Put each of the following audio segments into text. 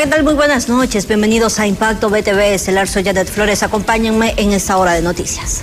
tal? Muy buenas noches, bienvenidos a Impacto BTV, Estelar, soy Janet Flores, acompáñenme en esta hora de noticias.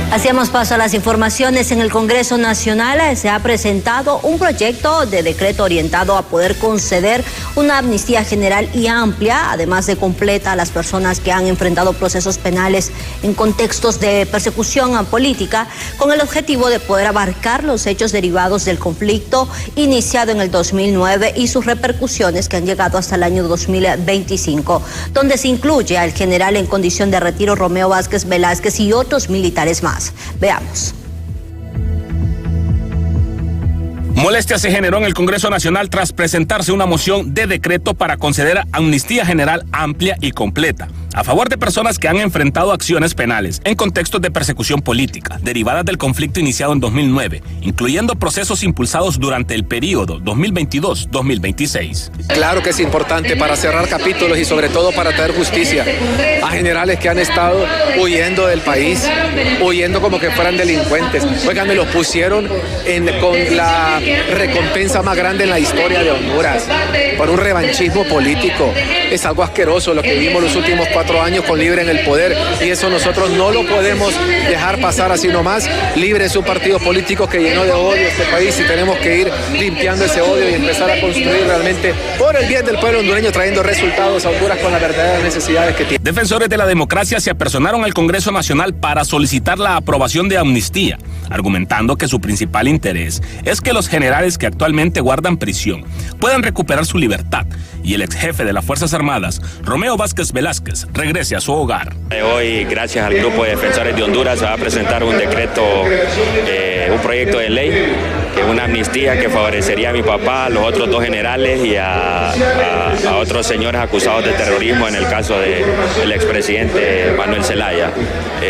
Hacíamos paso a las informaciones. En el Congreso Nacional se ha presentado un proyecto de decreto orientado a poder conceder una amnistía general y amplia, además de completa, a las personas que han enfrentado procesos penales en contextos de persecución política, con el objetivo de poder abarcar los hechos derivados del conflicto iniciado en el 2009 y sus repercusiones que han llegado hasta el año 2025, donde se incluye al general en condición de retiro Romeo Vázquez Velásquez y otros militares más. Veamos. Molestia se generó en el Congreso Nacional tras presentarse una moción de decreto para conceder amnistía general amplia y completa a favor de personas que han enfrentado acciones penales en contextos de persecución política derivadas del conflicto iniciado en 2009, incluyendo procesos impulsados durante el periodo 2022-2026. Claro que es importante para cerrar capítulos y sobre todo para traer justicia a generales que han estado huyendo del país, huyendo como que fueran delincuentes. Oigan, me los pusieron con la recompensa más grande en la historia de Honduras por un revanchismo político. Es algo asqueroso lo que vimos los últimos 4 años con Libre en el poder, y eso nosotros no lo podemos dejar pasar así nomás. Libre es un partido político que llenó de odio este país y tenemos que ir limpiando ese odio y empezar a construir realmente por el bien del pueblo hondureño, trayendo resultados a Honduras con las verdaderas necesidades que tiene. Defensores de la democracia se apersonaron al Congreso Nacional para solicitar la aprobación de amnistía, argumentando que su principal interés es que los generales que actualmente guardan prisión puedan recuperar su libertad y el ex jefe de las Fuerzas Armadas, Romeo Vázquez Velásquez, regrese a su hogar. Hoy, gracias al Grupo de Defensores de Honduras, se va a presentar un decreto, un proyecto de ley, que es una amnistía que favorecería a mi papá, a los otros 2 generales y a otros señores acusados de terrorismo en el caso del expresidente Manuel Zelaya.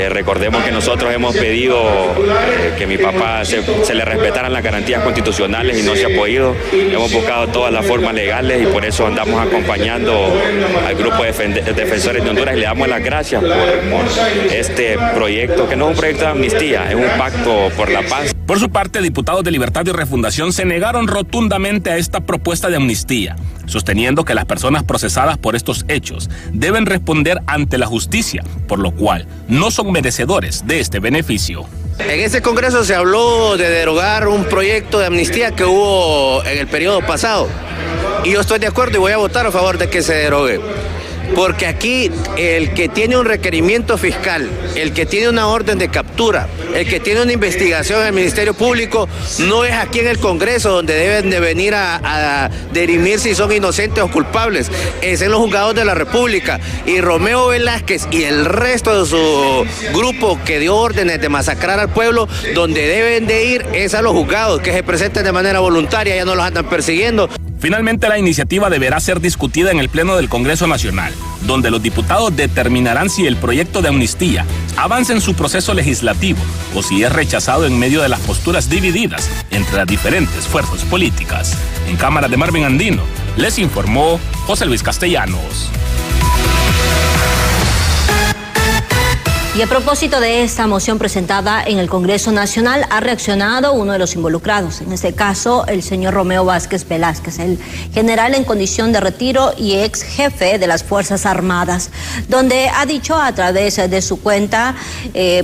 Recordemos que nosotros hemos pedido que mi papá se le respetaran las garantías constitucionales y no se ha podido. Hemos buscado todas las formas legales y por eso andamos acompañando al Grupo de Defensores de Honduras y le damos las gracias por este proyecto, que no es un proyecto de amnistía, es un pacto por la paz. Por su parte, diputados de Libertad y Refundación se negaron rotundamente a esta propuesta de amnistía, sosteniendo que las personas procesadas por estos hechos deben responder ante la justicia, por lo cual no son merecedores de este beneficio. En este Congreso se habló de derogar un proyecto de amnistía que hubo en el periodo pasado. Y yo estoy de acuerdo y voy a votar a favor de que se derogue. Porque aquí el que tiene un requerimiento fiscal, el que tiene una orden de captura, el que tiene una investigación en el Ministerio Público, no es aquí en el Congreso donde deben de venir a dirimir si son inocentes o culpables, es en los juzgados de la República. Y Romeo Velásquez y el resto de su grupo que dio órdenes de masacrar al pueblo, donde deben de ir es a los juzgados, que se presenten de manera voluntaria, ya no los andan persiguiendo. Finalmente, la iniciativa deberá ser discutida en el Pleno del Congreso Nacional, donde los diputados determinarán si el proyecto de amnistía avanza en su proceso legislativo o si es rechazado en medio de las posturas divididas entre las diferentes fuerzas políticas. En Cámara de Marvin Andino, les informó José Luis Castellanos. Y a propósito de esta moción presentada en el Congreso Nacional, ha reaccionado uno de los involucrados, en este caso el señor Romeo Vázquez Velásquez, el general en condición de retiro y ex jefe de las Fuerzas Armadas, donde ha dicho a través de su cuenta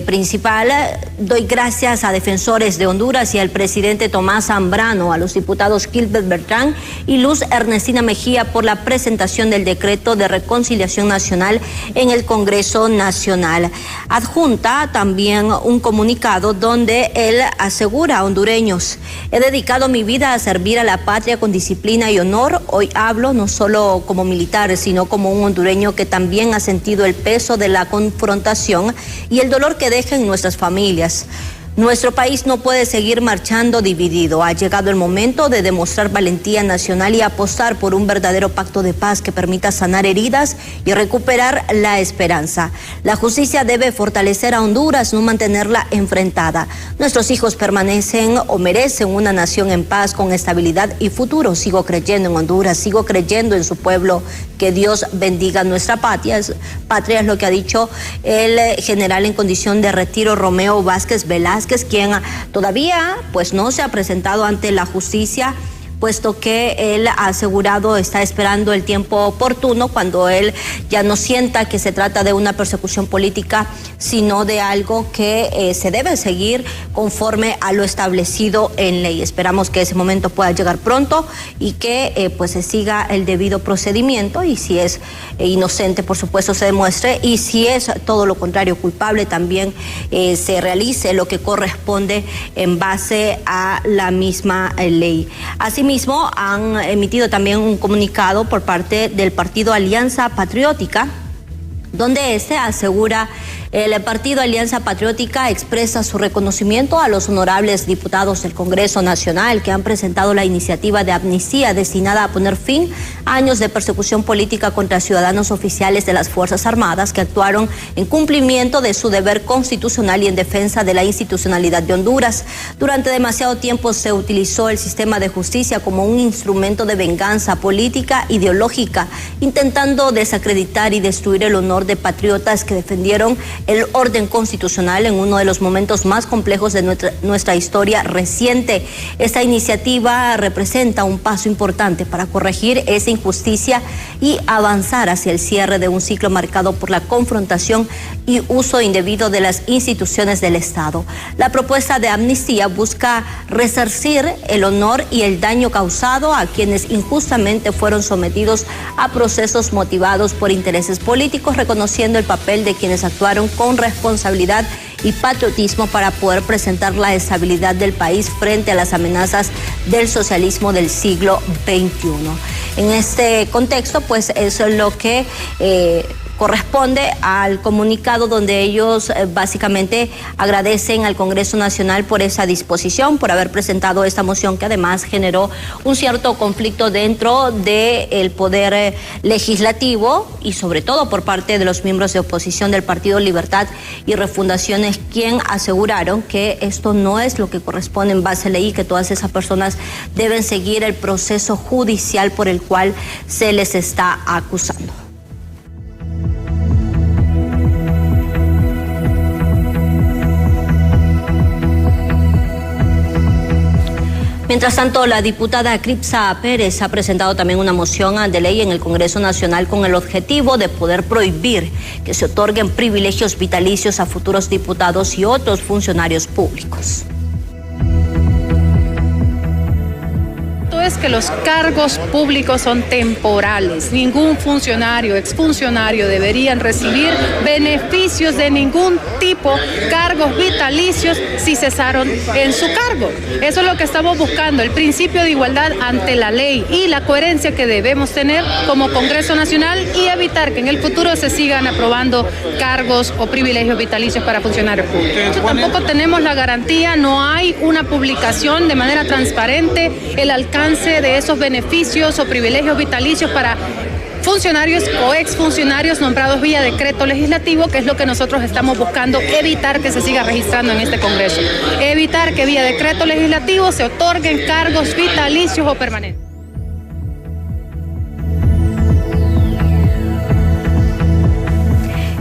principal: doy gracias a Defensores de Honduras y al presidente Tomás Zambrano, a los diputados Gilbert Bertrán y Luz Ernestina Mejía por la presentación del decreto de reconciliación nacional en el Congreso Nacional. Adjunta también un comunicado donde él asegura a hondureños: he dedicado mi vida a servir a la patria con disciplina y honor. Hoy hablo no solo como militar, sino como un hondureño que también ha sentido el peso de la confrontación y el dolor que deja en nuestras familias. Nuestro país no puede seguir marchando dividido. Ha llegado el momento de demostrar valentía nacional y apostar por un verdadero pacto de paz que permita sanar heridas y recuperar la esperanza. La justicia debe fortalecer a Honduras, no mantenerla enfrentada. Nuestros hijos permanecen o merecen una nación en paz, con estabilidad y futuro. Sigo creyendo en Honduras, sigo creyendo en su pueblo. Que Dios bendiga nuestra patria. Patria es lo que ha dicho el general en condición de retiro Romeo Vázquez Velázquez, quien todavía pues no se ha presentado ante la justicia, puesto que él ha asegurado está esperando el tiempo oportuno, cuando él ya no sienta que se trata de una persecución política, sino de algo que se debe seguir conforme a lo establecido en ley. Esperamos que ese momento pueda llegar pronto y que pues se siga el debido procedimiento, y si es inocente, por supuesto, se demuestre, y si es todo lo contrario, culpable, también se realice lo que corresponde en base a la misma ley. Asimismo, han emitido también un comunicado por parte del partido Alianza Patriótica, donde asegura el partido Alianza Patriótica expresa su reconocimiento a los honorables diputados del Congreso Nacional que han presentado la iniciativa de amnistía destinada a poner fin a años de persecución política contra ciudadanos oficiales de las Fuerzas Armadas que actuaron en cumplimiento de su deber constitucional y en defensa de la institucionalidad de Honduras. Durante demasiado tiempo se utilizó el sistema de justicia como un instrumento de venganza política ideológica, intentando desacreditar y destruir el honor de patriotas que defendieron el orden constitucional en uno de los momentos más complejos de nuestra historia reciente. Esta iniciativa representa un paso importante para corregir esa injusticia y avanzar hacia el cierre de un ciclo marcado por la confrontación y uso indebido de las instituciones del Estado. La propuesta de amnistía busca resarcir el honor y el daño causado a quienes injustamente fueron sometidos a procesos motivados por intereses políticos, reconociendo el papel de quienes actuaron con responsabilidad y patriotismo para poder presentar la estabilidad del país frente a las amenazas del socialismo del siglo XXI. En este contexto, pues eso es lo que corresponde al comunicado, donde ellos básicamente agradecen al Congreso Nacional por esa disposición, por haber presentado esta moción que además generó un cierto conflicto dentro del poder legislativo y sobre todo por parte de los miembros de oposición del Partido Libertad y Refundaciones, quien aseguraron que esto no es lo que corresponde en base a ley y que todas esas personas deben seguir el proceso judicial por el cual se les está acusando. Mientras tanto, la diputada Cripsa Pérez ha presentado también una moción de ley en el Congreso Nacional con el objetivo de poder prohibir que se otorguen privilegios vitalicios a futuros diputados y otros funcionarios públicos. Es que los cargos públicos son temporales. Ningún funcionario, exfuncionario deberían recibir beneficios de ningún tipo, cargos vitalicios si cesaron en su cargo. Eso es lo que estamos buscando, el principio de igualdad ante la ley y la coherencia que debemos tener como Congreso Nacional y evitar que en el futuro se sigan aprobando cargos o privilegios vitalicios para funcionarios públicos. Tampoco tenemos la garantía, no hay una publicación de manera transparente, el alcance de esos beneficios o privilegios vitalicios para funcionarios o exfuncionarios nombrados vía decreto legislativo, que es lo que nosotros estamos buscando evitar que se siga registrando en este Congreso. Evitar que vía decreto legislativo se otorguen cargos vitalicios o permanentes.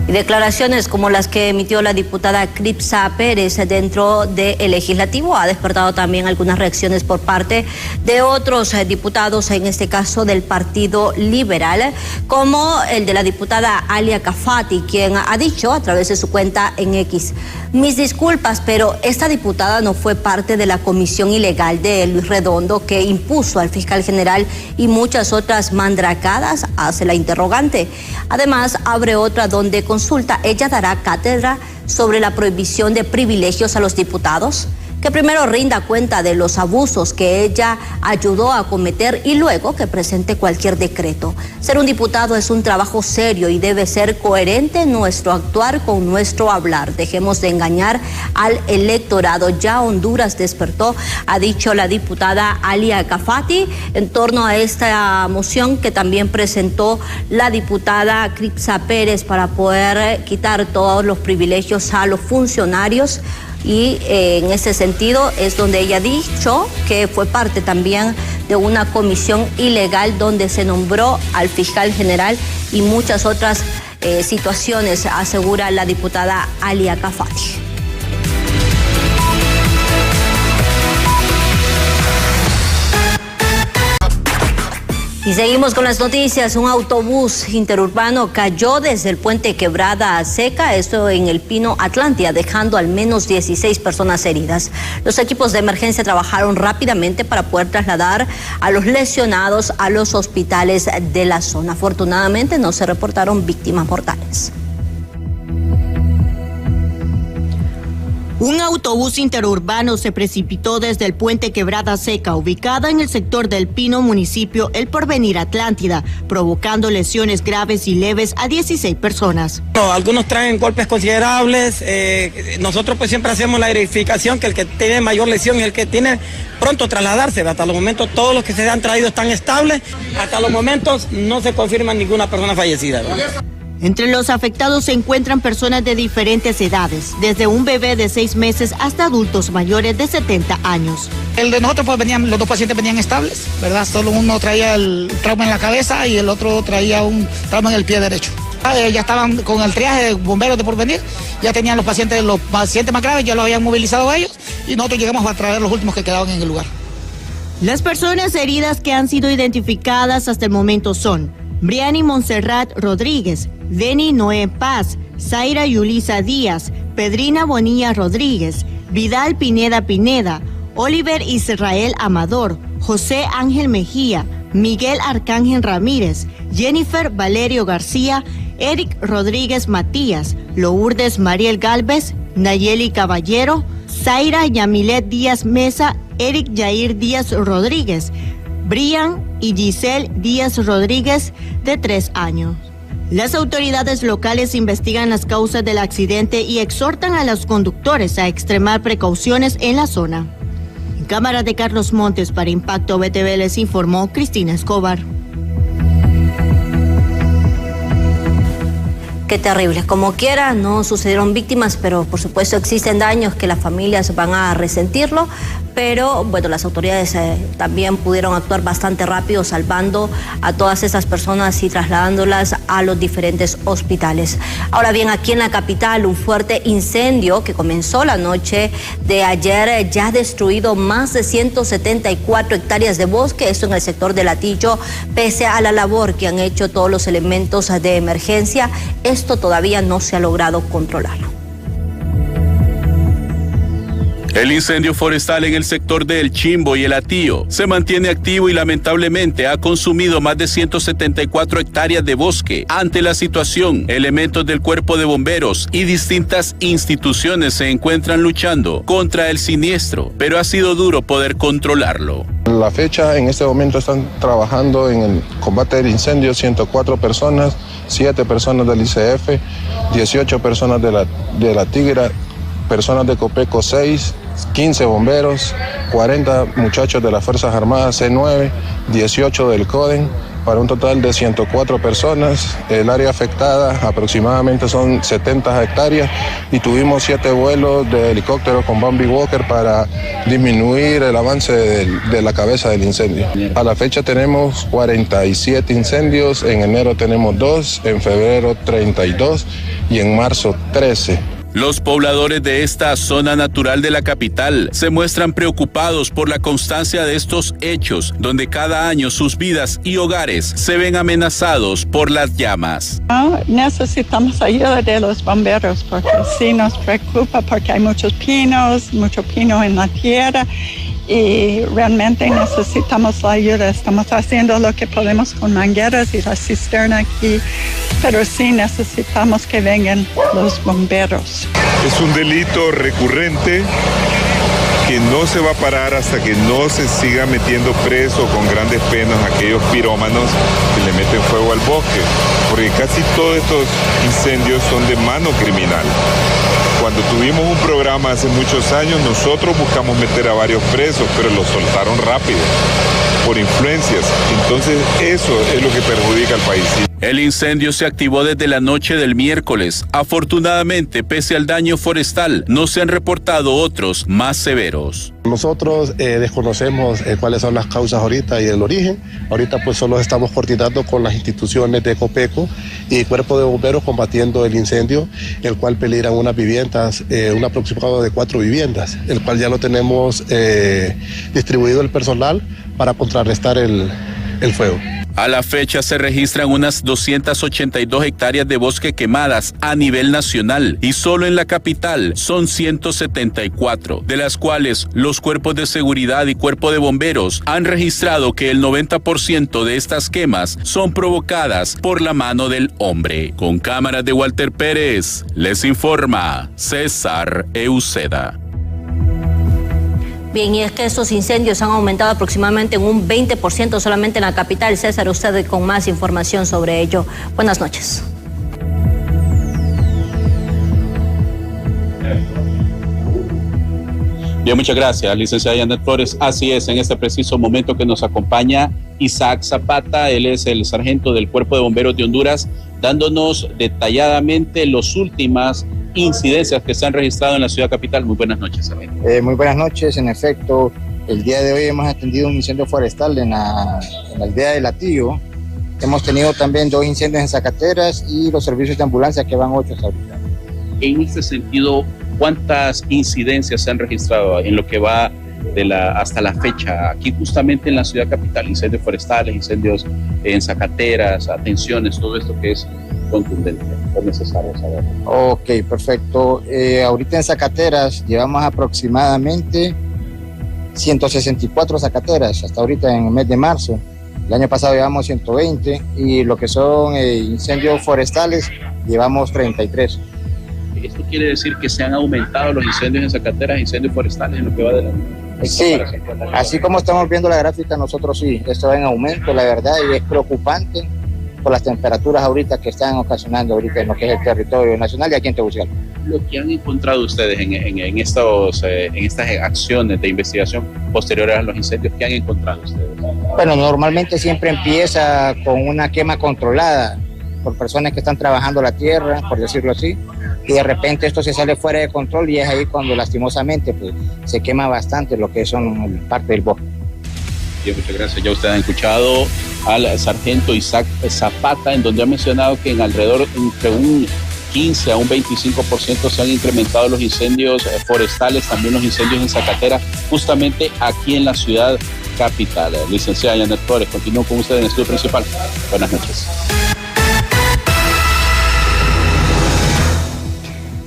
Declaraciones como las que emitió la diputada Cripsa Pérez dentro del Legislativo ha despertado también algunas reacciones por parte de otros diputados, en este caso del Partido Liberal, como el de la diputada Alia Cafati, quien ha dicho a través de su cuenta en X: mis disculpas, pero esta diputada no fue parte de la comisión ilegal de Luis Redondo que impuso al fiscal general y muchas otras mandracadas, hace la interrogante. Además, abre otra donde consulta: ¿ella dará cátedra sobre la prohibición de privilegios a los diputados? que primero rinda cuenta de los abusos que ella ayudó a cometer y luego que presente cualquier decreto. Ser un diputado es un trabajo serio y debe ser coherente en nuestro actuar con nuestro hablar. Dejemos de engañar al electorado. Ya Honduras despertó, ha dicho la diputada Alia Cafati, en torno a esta moción que también presentó la diputada Cripsa Pérez para poder quitar todos los privilegios a los funcionarios. Y en ese sentido es donde ella ha dicho que fue parte también de una comisión ilegal donde se nombró al fiscal general y muchas otras situaciones, asegura la diputada Alia Cafati. Y seguimos con las noticias. Un autobús interurbano cayó desde el puente Quebrada Seca, esto en el Pino, Atlántida, dejando al menos 16 personas heridas. Los equipos de emergencia trabajaron rápidamente para poder trasladar a los lesionados a los hospitales de la zona. Afortunadamente no se reportaron víctimas mortales. Un autobús interurbano se precipitó desde el puente Quebrada Seca, ubicada en el sector del Pino, municipio El Porvenir, Atlántida, provocando lesiones graves y leves a 16 personas. No, algunos traen golpes considerables. Nosotros pues siempre hacemos la verificación que el que tiene mayor lesión es el que tiene pronto trasladarse. Hasta los momentos todos los que se han traído están estables. Hasta los momentos no se confirma ninguna persona fallecida, ¿verdad? Entre los afectados se encuentran personas de diferentes edades, desde un bebé de 6 meses hasta adultos mayores de 70 años. El de nosotros pues los dos pacientes venían estables, ¿verdad? Solo uno traía el trauma en la cabeza y el otro traía un trauma en el pie derecho. Ya estaban con el triaje de bomberos de Porvenir, ya tenían los pacientes más graves, ya los habían movilizado a ellos y nosotros llegamos a traer los últimos que quedaban en el lugar. Las personas heridas que han sido identificadas hasta el momento son Briani Montserrat Rodríguez, Deni Noé Paz, Zaira Yulisa Díaz, Pedrina Bonilla Rodríguez, Vidal Pineda, Oliver Israel Amador, José Ángel Mejía, Miguel Arcángel Ramírez, Jennifer Valerio García, Eric Rodríguez Matías, Lourdes Mariel Galvez, Nayeli Caballero, Zaira Yamilet Díaz Mesa, Eric Jair Díaz Rodríguez, Brian y Giselle Díaz Rodríguez, de 3 años. Las autoridades locales investigan las causas del accidente y exhortan a los conductores a extremar precauciones en la zona. En cámara de Carlos Montes para Impacto BTV les informó Cristina Escobar. Qué terrible. Como quiera, no sucedieron víctimas, pero por supuesto existen daños que las familias van a resentirlo. Pero bueno, las autoridades también pudieron actuar bastante rápido, salvando a todas esas personas y trasladándolas a los diferentes hospitales. Ahora bien, aquí en la capital, un fuerte incendio que comenzó la noche de ayer ya ha destruido más de 174 hectáreas de bosque, esto en el sector de Latillo, pese a la labor que han hecho todos los elementos de emergencia. Esto todavía no se ha logrado controlarlo. El incendio forestal en el sector de El Chimbo y El Atillo se mantiene activo y lamentablemente ha consumido más de 174 hectáreas de bosque. Ante la situación, elementos del Cuerpo de Bomberos y distintas instituciones se encuentran luchando contra el siniestro, pero ha sido duro poder controlarlo. A la fecha, en este momento están trabajando en el combate del incendio 104 personas, 7 personas del ICF, 18 personas de la Tigra, personas de Copeco 6, 15 bomberos, 40 muchachos de las Fuerzas Armadas C9, 18 del CODEN, para un total de 104 personas. El área afectada aproximadamente son 70 hectáreas y tuvimos 7 vuelos de helicóptero con Bambi Walker para disminuir el avance de la cabeza del incendio. A la fecha tenemos 47 incendios, en enero tenemos 2, en febrero 32 y en marzo 13. Los pobladores de esta zona natural de la capital se muestran preocupados por la constancia de estos hechos, donde cada año sus vidas y hogares se ven amenazados por las llamas. Necesitamos ayuda de los bomberos porque sí nos preocupa porque hay mucho pino en la tierra y realmente necesitamos la ayuda. Estamos haciendo lo que podemos con mangueras y la cisterna aquí, pero sí necesitamos que vengan los bomberos. Es un delito recurrente que no se va a parar hasta que no se siga metiendo preso con grandes penas a aquellos pirómanos que le meten fuego al bosque, porque casi todos estos incendios son de mano criminal. Cuando tuvimos un programa hace muchos años, nosotros buscamos meter a varios presos, pero los soltaron rápido, por influencias. Entonces eso es lo que perjudica al país. El incendio se activó desde la noche del miércoles. Afortunadamente, pese al daño forestal, no se han reportado otros más severos. Nosotros desconocemos cuáles son las causas ahorita y el origen. Ahorita pues solo estamos coordinando con las instituciones de Copeco y Cuerpo de Bomberos combatiendo el incendio, el cual peligran unas viviendas, un aproximado de 4 viviendas, el cual ya lo tenemos distribuido el personal para contrarrestar el fuego. A la fecha se registran unas 282 hectáreas de bosque quemadas a nivel nacional y solo en la capital son 174, de las cuales los cuerpos de seguridad y cuerpo de bomberos han registrado que el 90% de estas quemas son provocadas por la mano del hombre. Con cámaras de Walter Pérez, les informa César Euseda. Bien, y es que estos incendios han aumentado aproximadamente en un 20% solamente en la capital. César, usted con más información sobre ello. Buenas noches. Bien, muchas gracias, licenciada Janet Flores. Así es, en este preciso momento que nos acompaña Isaac Zapata, él es el sargento del Cuerpo de Bomberos de Honduras, dándonos detalladamente las últimas incidencias que se han registrado en la ciudad capital. Muy buenas noches, sargento. Muy buenas noches. En efecto, el día de hoy hemos atendido un incendio forestal en la aldea de Latillo. Hemos tenido también 2 incendios en Zacateras y los servicios de ambulancia que van 8 ahorita. En este sentido, ¿cuántas incidencias se han registrado en lo que va hasta la fecha? Aquí justamente en la ciudad capital, incendios forestales, incendios en Zacateras, atenciones, todo esto que es contundente, es necesario saber. Ok, perfecto. Ahorita en Zacateras llevamos aproximadamente 164 Zacateras, hasta ahorita en el mes de marzo. El año pasado llevamos 120 y lo que son incendios forestales llevamos 33. ¿Esto quiere decir que se han aumentado los incendios en Zacateras, incendios forestales en lo que va de la... Sí, así como estamos viendo la gráfica, nosotros sí, esto va en aumento, la verdad, y es preocupante por las temperaturas ahorita que están ocasionando ahorita en lo que es el territorio nacional y aquí en Tegucigalpa. Lo que han encontrado ustedes en estas acciones de investigación posteriores a los incendios, ¿qué han encontrado ustedes? Bueno, normalmente siempre empieza con una quema controlada por personas que están trabajando la tierra, por decirlo así, y de repente esto se sale fuera de control y es ahí cuando lastimosamente pues, se quema bastante lo que son parte del bosque. Bien, muchas gracias. Ya ustedes han escuchado al sargento Isaac Zapata, en donde ha mencionado que en alrededor entre un 15 a un 25% se han incrementado los incendios forestales, también los incendios en Zacatera, justamente aquí en la ciudad capital. Licenciada Janet Flores, continúo con usted en el estudio principal. Buenas noches.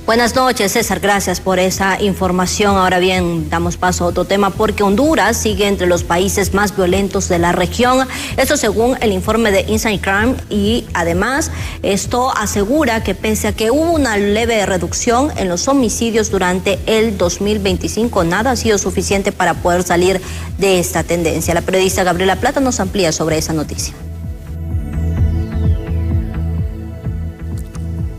Buenas noches, César. Gracias por esa información. Ahora bien, damos paso a otro tema porque Honduras sigue entre los países más violentos de la región. Esto según el informe de Inside Crime y además esto asegura que pese a que hubo una leve reducción en los homicidios durante el 2025, nada ha sido suficiente para poder salir de esta tendencia. La periodista Gabriela Plata nos amplía sobre esa noticia.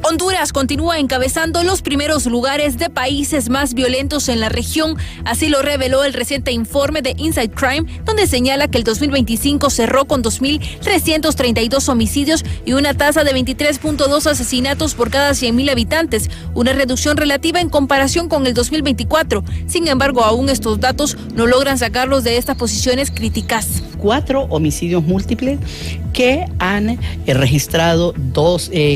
Honduras continúa encabezando los primeros lugares de países más violentos en la región. Así lo reveló el reciente informe de Inside Crime, donde señala que el 2025 cerró con 2.332 homicidios y una tasa de 23.2 asesinatos por cada 100.000 habitantes, una reducción relativa en comparación con el 2024. Sin embargo, aún estos datos no logran sacarlos de estas posiciones críticas. 4 homicidios múltiples que han registrado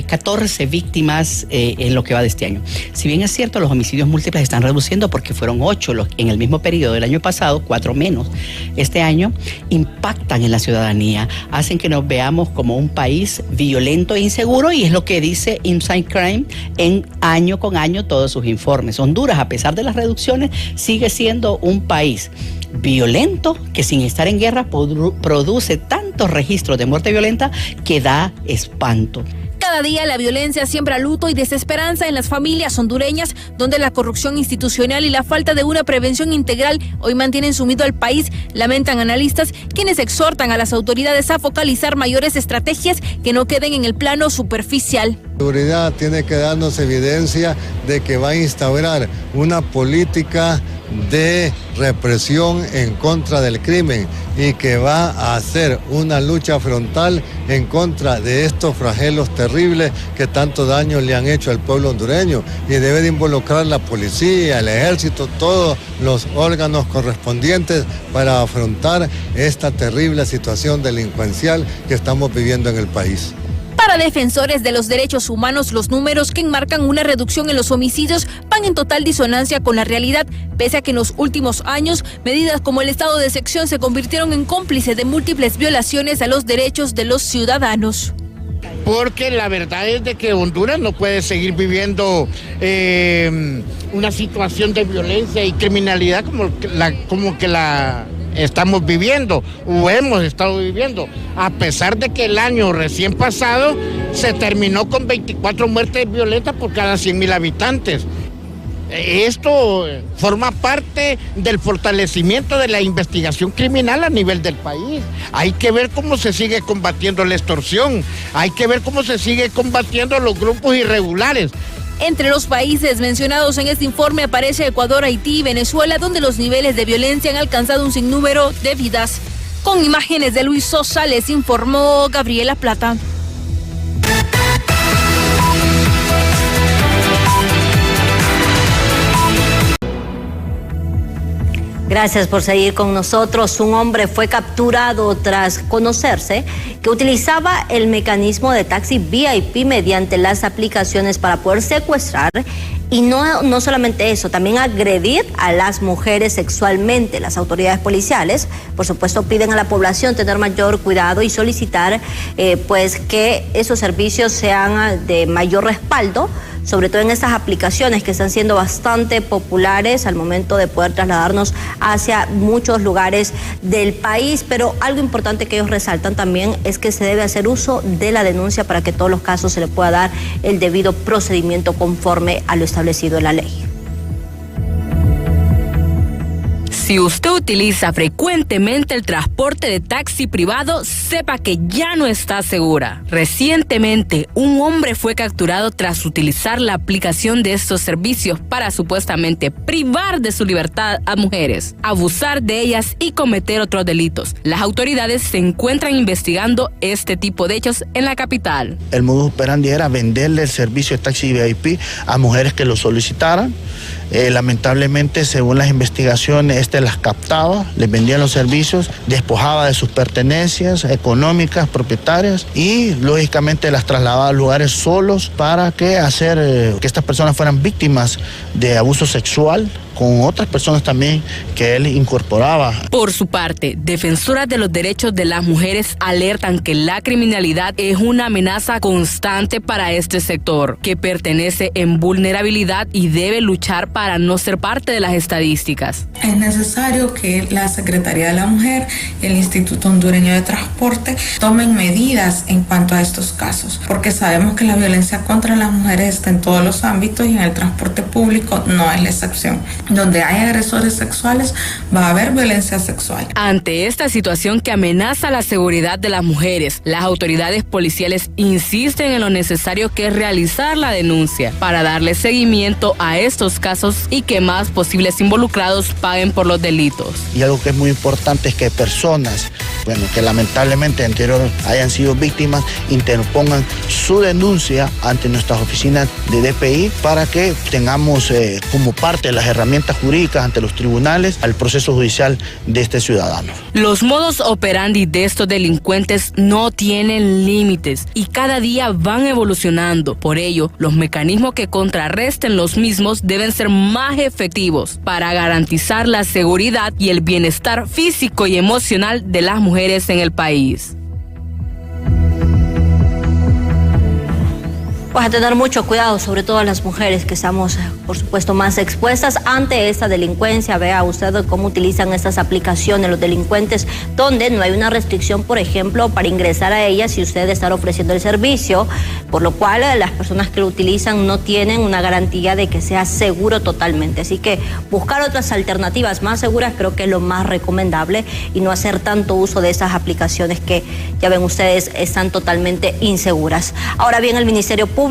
14 víctimas en lo que va de este año. Si bien es cierto, los homicidios múltiples están reduciendo porque fueron 8 en el mismo periodo del año pasado, 4 menos. Este año impactan en la ciudadanía, hacen que nos veamos como un país violento e inseguro, y es lo que dice Inside Crime en año con año todos sus informes. Honduras, a pesar de las reducciones, sigue siendo un país violento que sin estar en guerra produce tantos registros de muerte violenta que da espanto. Cada día la violencia siembra luto y desesperanza en las familias hondureñas, donde la corrupción institucional y la falta de una prevención integral hoy mantienen sumido al país, lamentan analistas, quienes exhortan a las autoridades a focalizar mayores estrategias que no queden en el plano superficial. La seguridad tiene que darnos evidencia de que va a instaurar una política de represión en contra del crimen y que va a hacer una lucha frontal en contra de estos flagelos terribles que tanto daño le han hecho al pueblo hondureño, y debe de involucrar la policía, el ejército, todos los órganos correspondientes para afrontar esta terrible situación delincuencial que estamos viviendo en el país. Para defensores de los derechos humanos, los números que enmarcan una reducción en los homicidios van en total disonancia con la realidad, pese a que en los últimos años medidas como el estado de excepción se convirtieron en cómplices de múltiples violaciones a los derechos de los ciudadanos. Porque la verdad es de que Honduras no puede seguir viviendo una situación de violencia y criminalidad como que la estamos viviendo o hemos estado viviendo, a pesar de que el año recién pasado se terminó con 24 muertes violentas por cada 100,000 habitantes. Esto forma parte del fortalecimiento de la investigación criminal a nivel del país. Hay que ver cómo se sigue combatiendo la extorsión, hay que ver cómo se sigue combatiendo los grupos irregulares. Entre los países mencionados en este informe aparece Ecuador, Haití y Venezuela, donde los niveles de violencia han alcanzado un sinnúmero de vidas. Con imágenes de Luis Sosa, les informó Gabriela Plata. Gracias por seguir con nosotros. Un hombre fue capturado tras conocerse que utilizaba el mecanismo de taxi VIP mediante las aplicaciones para poder secuestrar y no solamente eso, también agredir a las mujeres sexualmente. Las autoridades policiales, por supuesto, piden a la población tener mayor cuidado y solicitar pues que esos servicios sean de mayor respaldo, sobre todo en estas aplicaciones que están siendo bastante populares al momento de poder trasladarnos hacia muchos lugares del país. Pero algo importante que ellos resaltan también es que se debe hacer uso de la denuncia para que todos los casos se le pueda dar el debido procedimiento conforme a lo establecido en la ley. Si usted utiliza frecuentemente el transporte de taxi privado, sepa que ya no está segura. Recientemente, un hombre fue capturado tras utilizar la aplicación de estos servicios para supuestamente privar de su libertad a mujeres, abusar de ellas y cometer otros delitos. Las autoridades se encuentran investigando este tipo de hechos en la capital. El modus operandi era venderle el servicio de taxi VIP a mujeres que lo solicitaran. Lamentablemente, según las investigaciones, las captaba, les vendía los servicios, despojaba de sus pertenencias económicas, propietarias, y lógicamente las trasladaba a lugares solos para que estas personas fueran víctimas de abuso sexual con otras personas también que él incorporaba. Por su parte, defensoras de los derechos de las mujeres alertan que la criminalidad es una amenaza constante para este sector, que pertenece en vulnerabilidad y debe luchar para no ser parte de las estadísticas. Es necesario que la Secretaría de la Mujer y el Instituto Hondureño de Transporte tomen medidas en cuanto a estos casos, porque sabemos que la violencia contra las mujeres está en todos los ámbitos y en el transporte público no es la excepción. Donde hay agresores sexuales, va a haber violencia sexual. Ante esta situación que amenaza la seguridad de las mujeres, las autoridades policiales insisten en lo necesario que es realizar la denuncia para darle seguimiento a estos casos y que más posibles involucrados paguen por los delitos. Y algo que es muy importante es que personas, que lamentablemente anterior hayan sido víctimas, interpongan su denuncia ante nuestras oficinas de DPI para que tengamos como parte de las herramientas jurídicas ante los tribunales al proceso judicial de este ciudadano. Los modus operandi de estos delincuentes no tienen límites y cada día van evolucionando. Por ello, los mecanismos que contrarresten los mismos deben ser más efectivos para garantizar la seguridad y el bienestar físico y emocional de las mujeres en el país. Pues a tener mucho cuidado, sobre todo las mujeres que estamos, por supuesto, más expuestas ante esta delincuencia. Vea usted cómo utilizan estas aplicaciones los delincuentes, donde no hay una restricción, por ejemplo, para ingresar a ellas si usted está ofreciendo el servicio, por lo cual las personas que lo utilizan no tienen una garantía de que sea seguro totalmente. Así que buscar otras alternativas más seguras creo que es lo más recomendable y no hacer tanto uso de esas aplicaciones que, ya ven ustedes, están totalmente inseguras. Ahora bien, el Ministerio Público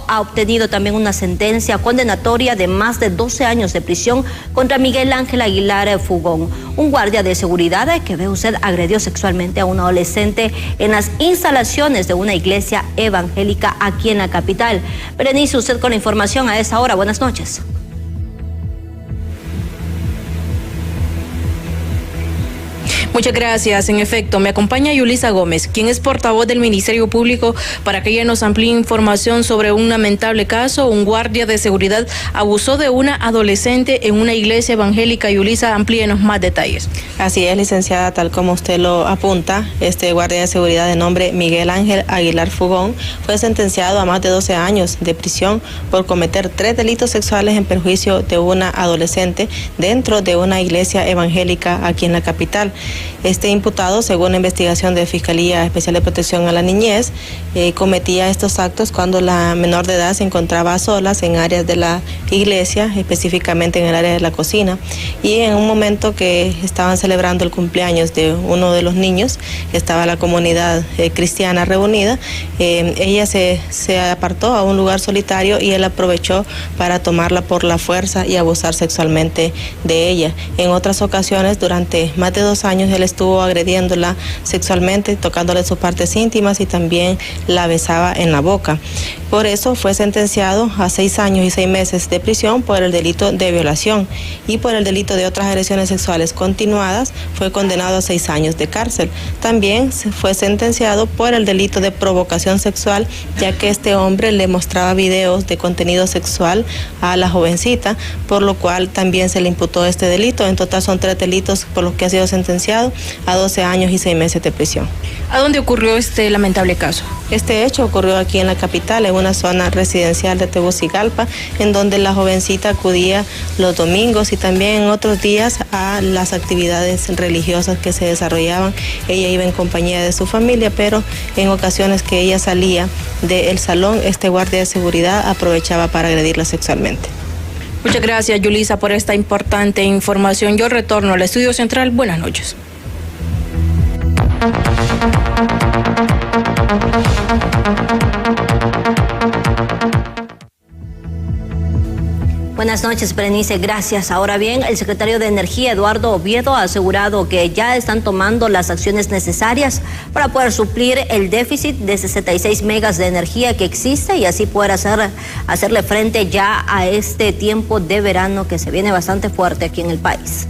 ha obtenido también una sentencia condenatoria de más de 12 años de prisión contra Miguel Ángel Aguilar Fugón, un guardia de seguridad que, ve usted, agredió sexualmente a un adolescente en las instalaciones de una iglesia evangélica aquí en la capital. Berenice, usted con la información a esa hora. Buenas noches. Muchas gracias. En efecto, me acompaña Yulisa Gómez, quien es portavoz del Ministerio Público, para que ella nos amplíe información sobre un lamentable caso. Un guardia de seguridad abusó de una adolescente en una iglesia evangélica. Yulisa, amplíenos más detalles. Así es, licenciada, tal como usted lo apunta, este guardia de seguridad de nombre Miguel Ángel Aguilar Fugón fue sentenciado a más de 12 años de prisión por cometer 3 delitos sexuales en perjuicio de una adolescente dentro de una iglesia evangélica aquí en la capital. Este imputado, según la investigación de Fiscalía Especial de Protección a la Niñez, cometía estos actos cuando la menor de edad se encontraba a solas en áreas de la iglesia, específicamente en el área de la cocina, y en un momento que estaban celebrando el cumpleaños de uno de los niños, estaba la comunidad cristiana reunida, ella se apartó a un lugar solitario y él aprovechó para tomarla por la fuerza y abusar sexualmente de ella. En otras ocasiones, durante más de 2 años, él estuvo agrediéndola sexualmente, tocándole sus partes íntimas y también la besaba en la boca. Por eso fue sentenciado a 6 años y 6 meses de prisión por el delito de violación, y por el delito de otras agresiones sexuales continuadas fue condenado a 6 años de cárcel. También fue sentenciado por el delito de provocación sexual, ya que este hombre le mostraba videos de contenido sexual a la jovencita, por lo cual también se le imputó este delito. En total son 3 delitos por los que ha sido sentenciado a 12 años y 6 meses de prisión. ¿A dónde ocurrió este lamentable caso? Este hecho ocurrió aquí en la capital, en una zona residencial de Tegucigalpa, en donde la jovencita acudía los domingos y también en otros días a las actividades religiosas que se desarrollaban. Ella iba en compañía de su familia, pero en ocasiones que ella salía del salón, este guardia de seguridad aprovechaba para agredirla sexualmente. Muchas gracias, Yulisa, por esta importante información. Yo retorno al estudio central. Buenas noches. Buenas noches, Berenice, gracias. Ahora bien, el secretario de Energía, Eduardo Oviedo, ha asegurado que ya están tomando las acciones necesarias para poder suplir el déficit de 66 megas de energía que existe y así poder hacerle frente ya a este tiempo de verano que se viene bastante fuerte aquí en el país.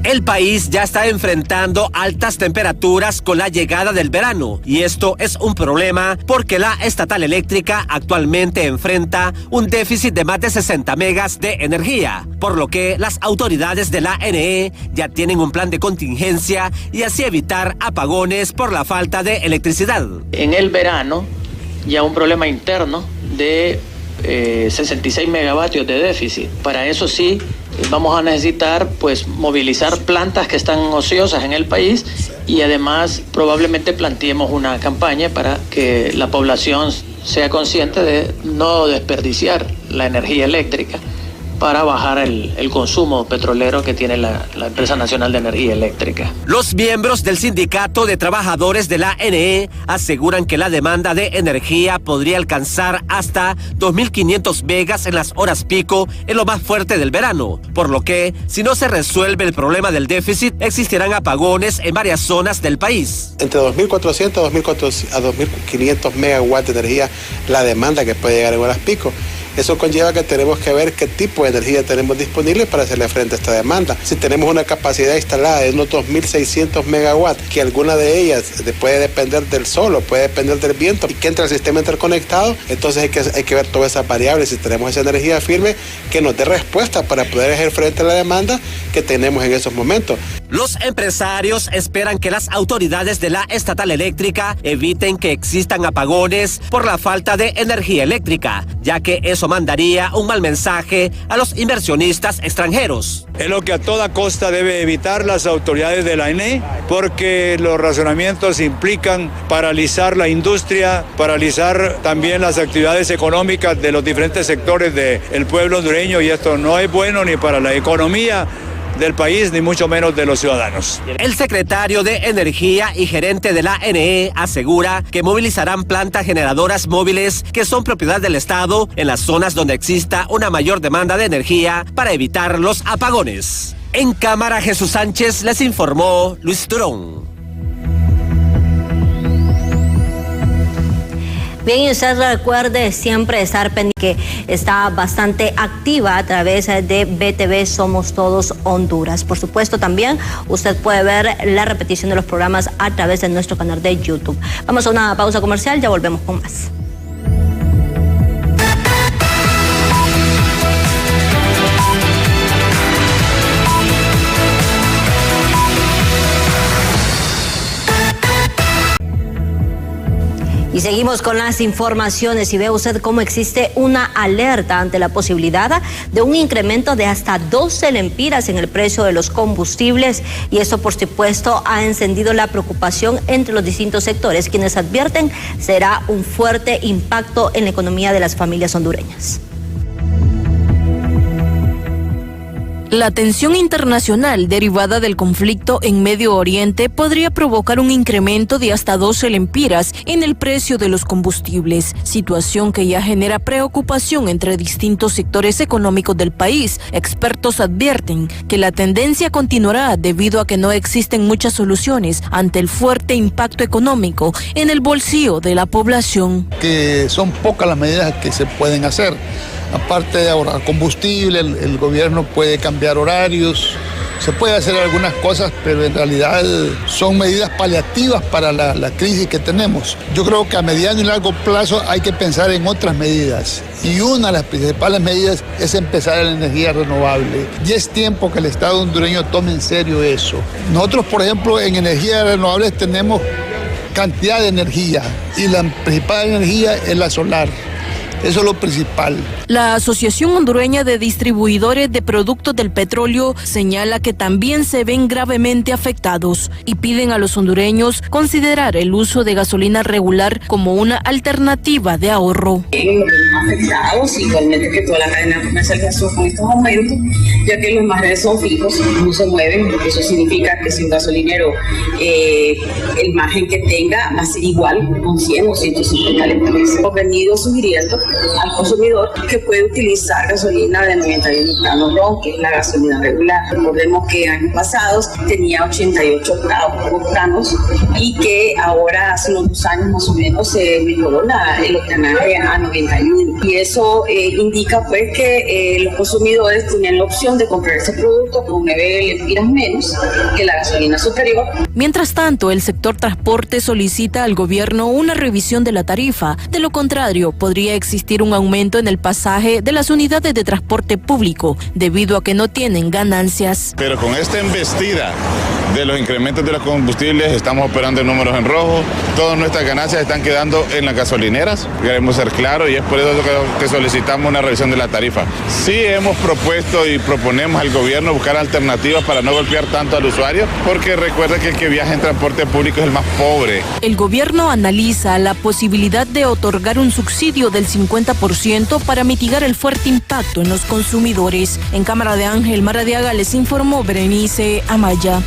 El país ya está enfrentando altas temperaturas con la llegada del verano, y esto es un problema porque la estatal eléctrica actualmente enfrenta un déficit de más de 60 megas de energía, por lo que las autoridades de la NE ya tienen un plan de contingencia y así evitar apagones por la falta de electricidad. En el verano ya un problema interno de 66 megavatios de déficit. Para eso sí vamos a necesitar pues movilizar plantas que están ociosas en el país, y además probablemente planteemos una campaña para que la población sea consciente de no desperdiciar la energía eléctrica para bajar el consumo petrolero que tiene la Empresa Nacional de Energía Eléctrica. Los miembros del Sindicato de Trabajadores de la NE aseguran que la demanda de energía podría alcanzar hasta 2.500 megas en las horas pico en lo más fuerte del verano, por lo que, si no se resuelve el problema del déficit, existirán apagones en varias zonas del país. Entre 2.400 a 2.500 megawatts de energía la demanda que puede llegar en horas pico. Eso conlleva que tenemos que ver qué tipo de energía tenemos disponible para hacerle frente a esta demanda. Si tenemos una capacidad instalada de unos 2.600 megawatts, que alguna de ellas puede depender del sol o puede depender del viento y que entra al sistema interconectado, entonces hay que ver todas esas variables. Si tenemos esa energía firme que nos dé respuesta para poder hacer frente a la demanda que tenemos en esos momentos. Los empresarios esperan que las autoridades de la estatal eléctrica eviten que existan apagones por la falta de energía eléctrica, ya que eso mandaría un mal mensaje a los inversionistas extranjeros. Es lo que a toda costa debe evitar las autoridades de la ENE, porque los razonamientos implican paralizar la industria, paralizar también las actividades económicas de los diferentes sectores del pueblo hondureño, y esto no es bueno ni para la economía del país, ni mucho menos de los ciudadanos. El secretario de Energía y gerente de la ENE asegura que movilizarán plantas generadoras móviles que son propiedad del Estado en las zonas donde exista una mayor demanda de energía para evitar los apagones. En cámara, Jesús Sánchez les informó Luis Durón. Bien, y usted recuerde siempre estar pendiente, que está bastante activa a través de BTV Somos Todos Honduras. Por supuesto, también usted puede ver la repetición de los programas a través de nuestro canal de YouTube. Vamos a una pausa comercial, ya volvemos con más. Y seguimos con las informaciones, y ve usted cómo existe una alerta ante la posibilidad de un incremento de hasta 12 lempiras en el precio de los combustibles, y eso por supuesto ha encendido la preocupación entre los distintos sectores, quienes advierten será un fuerte impacto en la economía de las familias hondureñas. La tensión internacional derivada del conflicto en Medio Oriente podría provocar un incremento de hasta 12 lempiras en el precio de los combustibles, situación que ya genera preocupación entre distintos sectores económicos del país. Expertos advierten que la tendencia continuará debido a que no existen muchas soluciones ante el fuerte impacto económico en el bolsillo de la población. Que son pocas las medidas que se pueden hacer. Aparte de ahorrar combustible, el gobierno puede cambiar horarios, se puede hacer algunas cosas, pero en realidad son medidas paliativas para la crisis que tenemos. Yo creo que a mediano y largo plazo hay que pensar en otras medidas, y una de las principales medidas es empezar en la energía renovable. Y es tiempo que el Estado hondureño tome en serio eso. Nosotros, por ejemplo, en energías renovables tenemos cantidad de energía, y la principal energía es la solar. Eso es lo principal. La Asociación Hondureña de Distribuidores de Productos del Petróleo señala que también se ven gravemente afectados y piden a los hondureños considerar el uso de gasolina regular como una alternativa de ahorro. Afectados, igualmente que toda la cadena de comercialización con estos aumentos, ya que los márgenes son fijos, no se mueven. Eso significa que si un gasolinero, el margen que tenga va a ser igual con 100 o 150 lempiras. Hemos venido sugiriendo al consumidor que puede utilizar gasolina de 91 octanos RON, que es la gasolina regular. Recordemos que años pasados tenía 88 octanos y que ahora hace unos 2 años más o menos se mejoró el octanaje a 91. Y eso indica pues que los consumidores tienen la opción de comprar ese producto con 9 lempiras menos que la gasolina superior. Mientras tanto, el sector transporte solicita al gobierno una revisión de la tarifa. De lo contrario, podría existir un aumento en el pasaje de las unidades de transporte público debido a que no tienen ganancias. Pero con esta embestida de los incrementos de los combustibles estamos operando en números en rojo. Todas nuestras ganancias están quedando en las gasolineras. Queremos ser claros, y es por eso que solicitamos una revisión de la tarifa. Sí hemos propuesto y proponemos al gobierno buscar alternativas para no golpear tanto al usuario, porque recuerda que el que viaja en transporte público es el más pobre. El gobierno analiza la posibilidad de otorgar un subsidio del 50% para mitigar el fuerte impacto en los consumidores. En cámara de Ángel Maradiaga les informó Berenice Amaya.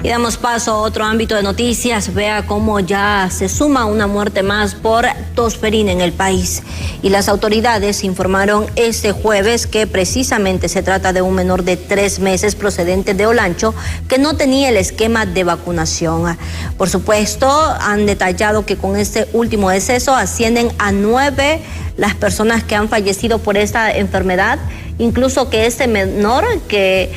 Y damos paso a otro ámbito de noticias. Vea cómo ya se suma una muerte más por tosferina en el país. Y las autoridades informaron este jueves que precisamente se trata de un menor de 3 meses procedente de Olancho que no tenía el esquema de vacunación. Por supuesto, han detallado que con este último deceso ascienden a 9 las personas que han fallecido por esta enfermedad, incluso que este menor que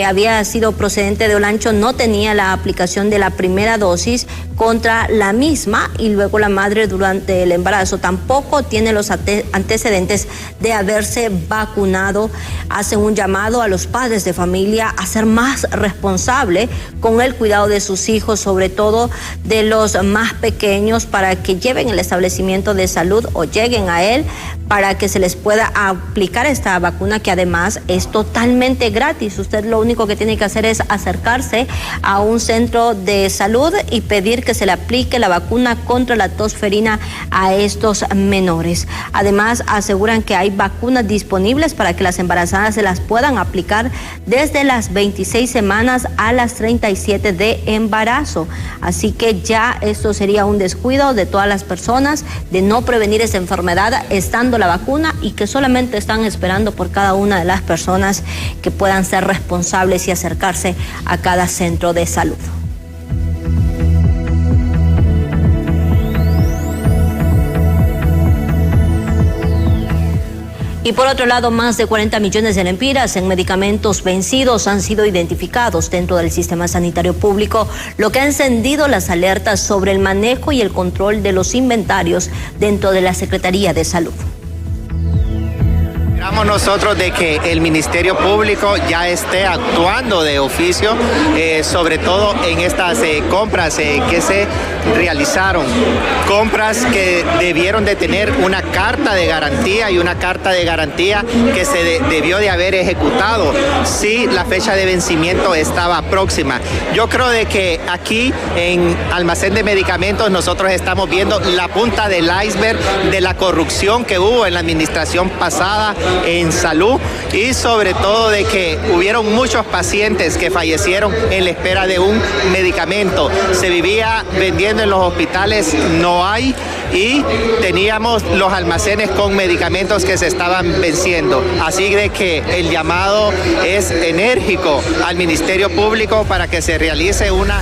había sido procedente de Olancho no tenía la aplicación de la primera dosis contra la misma, y luego la madre durante el embarazo tampoco tiene los antecedentes de haberse vacunado. Hacen un llamado a los padres de familia a ser más responsables con el cuidado de sus hijos, sobre todo de los más pequeños, para que lleven el establecimiento de salud o lleguen a él para que se les pueda aplicar esta vacuna, que además es totalmente gratis. Usted lo único que tiene que hacer es acercarse a un centro de salud y pedir que se le aplique la vacuna contra la tosferina a estos menores. Además, aseguran que hay vacunas disponibles para que las embarazadas se las puedan aplicar desde las 26 semanas a las 37 de embarazo. Así que ya esto sería un descuido de todas las personas de no prevenir esa enfermedad estando la vacuna, y que solamente están esperando por cada una de las personas que puedan ser responsables y acercarse a cada centro de salud. Y por otro lado, más de 40 millones de lempiras en medicamentos vencidos han sido identificados dentro del sistema sanitario público, lo que ha encendido las alertas sobre el manejo y el control de los inventarios dentro de la Secretaría de Salud. Esperamos nosotros de que el Ministerio Público ya esté actuando de oficio, sobre todo en estas compras que se realizaron, compras que debieron de tener una carta de garantía, y una carta de garantía que se debió de haber ejecutado si la fecha de vencimiento estaba próxima. Yo creo de que aquí en Almacén de Medicamentos nosotros estamos viendo la punta del iceberg de la corrupción que hubo en la administración pasada en salud, y sobre todo de que hubieron muchos pacientes que fallecieron en la espera de un medicamento. Se vivía vendiendo en los hospitales, no hay, y teníamos los almacenes con medicamentos que se estaban venciendo. Así de que el llamado es enérgico al Ministerio Público para que se realice una...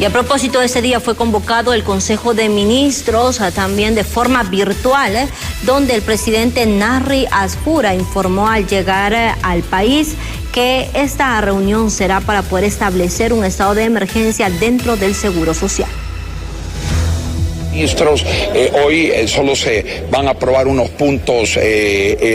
Y a propósito de ese día fue convocado el Consejo de Ministros también de forma virtual, donde el presidente Narri Aspura informó al llegar al país que esta reunión será para poder establecer un estado de emergencia dentro del Seguro Social. Ministros, hoy solo se van a aprobar unos puntos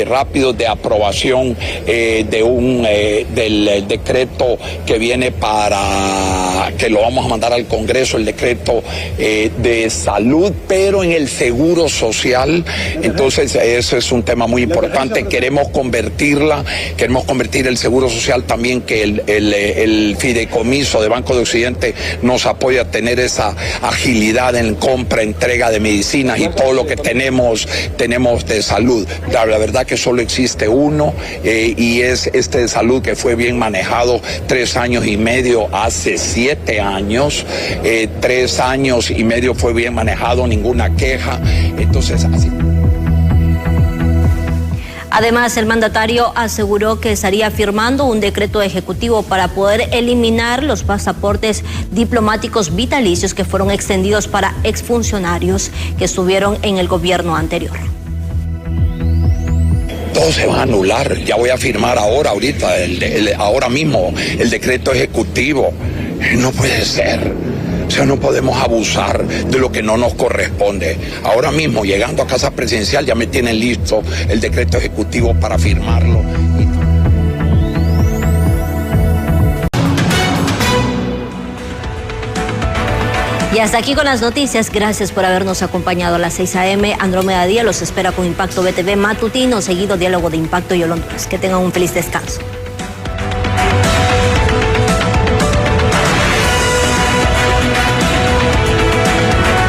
rápidos de aprobación del decreto que viene para que lo vamos a mandar al Congreso, el decreto de salud, pero en el Seguro Social. Entonces ese es un tema muy importante. Queremos convertir el Seguro Social también, que el fideicomiso de Banco de Occidente nos apoya a tener esa agilidad en compra, entrega de medicinas y todo lo que tenemos de salud. La verdad que solo existe uno, y es este de salud, que fue bien manejado 3 años y medio, hace 7 años, 3 años y medio fue bien manejado, ninguna queja. Entonces así. Además, el mandatario aseguró que estaría firmando un decreto ejecutivo para poder eliminar los pasaportes diplomáticos vitalicios que fueron extendidos para exfuncionarios que estuvieron en el gobierno anterior. Todo se va a anular. Ya voy a firmar ahora mismo el decreto ejecutivo. No puede ser. O sea, no podemos abusar de lo que no nos corresponde. Ahora mismo, llegando a Casa Presidencial, ya me tienen listo el decreto ejecutivo para firmarlo. Y hasta aquí con las noticias. Gracias por habernos acompañado a las 6 a.m. Andrómeda Día los espera con Impacto BTV matutino, seguido Diálogo de Impacto y Honduras. Que tengan un feliz descanso.